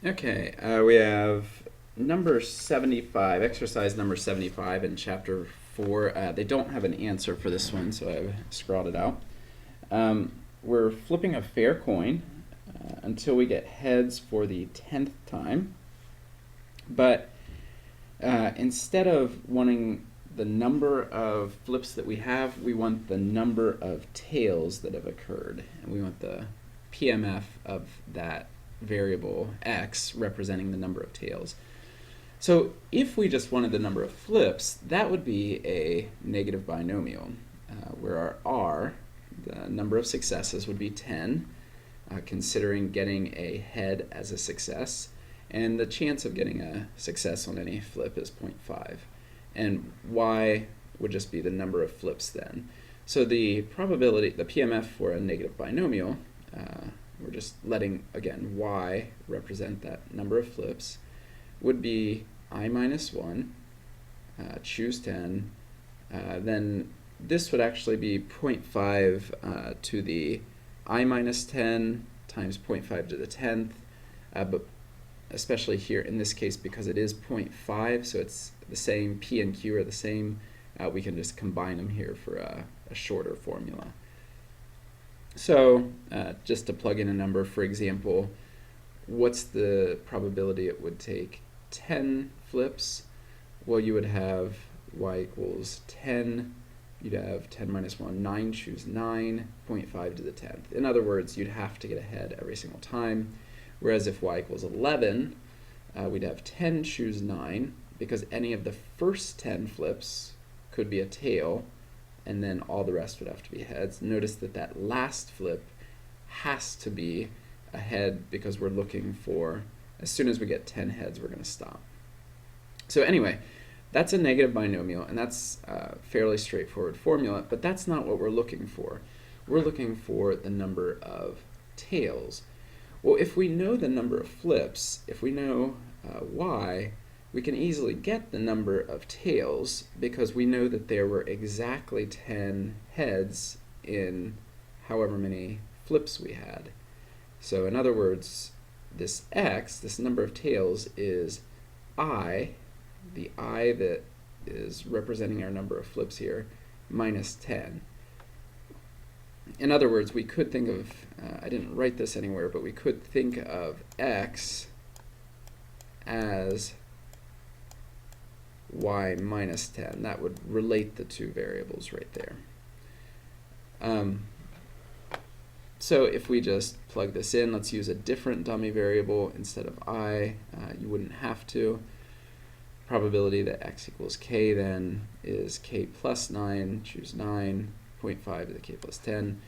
Okay, we have number 75, exercise number 75 in chapter 4. They don't have an answer for this one, so I've scrawled it out. We're flipping a fair coin until we get heads for the 10th time. But instead of wanting the number of flips that we have, we want the number of tails that have occurred. And we want the PMF of that variable x representing the number of tails. So if we just wanted the number of flips, that would be a negative binomial, where our r, the number of successes, would be 10, considering getting a head as a success, and the chance of getting a success on any flip is 0.5. And y would just be the number of flips then. So the probability, the PMF for a negative binomial, we're just letting, again, y represent that number of flips, would be I minus 1, choose 10, then this would actually be 0.5 to the I minus 10 times 0.5 to the 10th, but especially here in this case because it is 0.5, so it's the same, p and q are the same, we can just combine them here for a shorter formula. So just to plug in a number, for example, what's the probability it would take 10 flips? Well, you would have y equals 10, you'd have 10 minus 1, 9, choose 9, 0.5 to the 10th. In other words, you'd have to get ahead every single time, whereas if y equals 11, we'd have 10, choose 9, because any of the first 10 flips could be a tail, and then all the rest would have to be heads. Notice that that last flip has to be a head because we're looking for, as soon as we get 10 heads, we're going to stop. So anyway, that's a negative binomial, and that's a fairly straightforward formula, but that's not what we're looking for. We're looking for the number of tails. Well, if we know the number of flips, if we know y, we can easily get the number of tails because we know that there were exactly 10 heads in however many flips we had. So in other words, this x, this number of tails, is I, the I that is representing our number of flips here, minus 10. In other words, we could think of, I didn't write this anywhere, but we could think of x as y minus 10. That would relate the two variables right there. So if we just plug this in, let's use a different dummy variable instead of I. You wouldn't have to. Probability that x equals k then is k plus 9, choose 9, 0.5 to the k plus 10.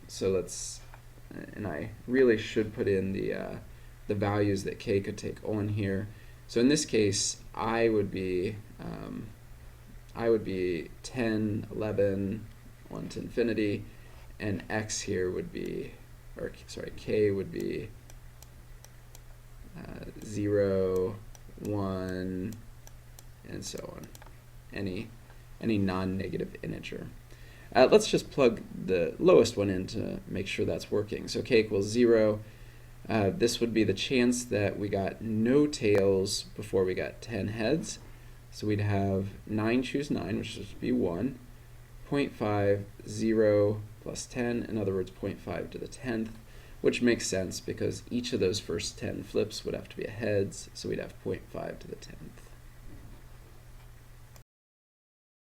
So let's, and I really should put in the values that k could take on here. So in this case, I would be 10, 11, 1 to infinity, and x here would be, or sorry, k would be 0, 1, and so on. Any non-negative integer. Let's just plug the lowest one in to make sure that's working. So k equals 0. This would be the chance that we got no tails before we got 10 heads. So we'd have 9 choose 9, which would be 1, 0.5, 0 plus 10, in other words 0.5 to the 10th, which makes sense because each of those first 10 flips would have to be a heads, so we'd have 0.5 to the 10th.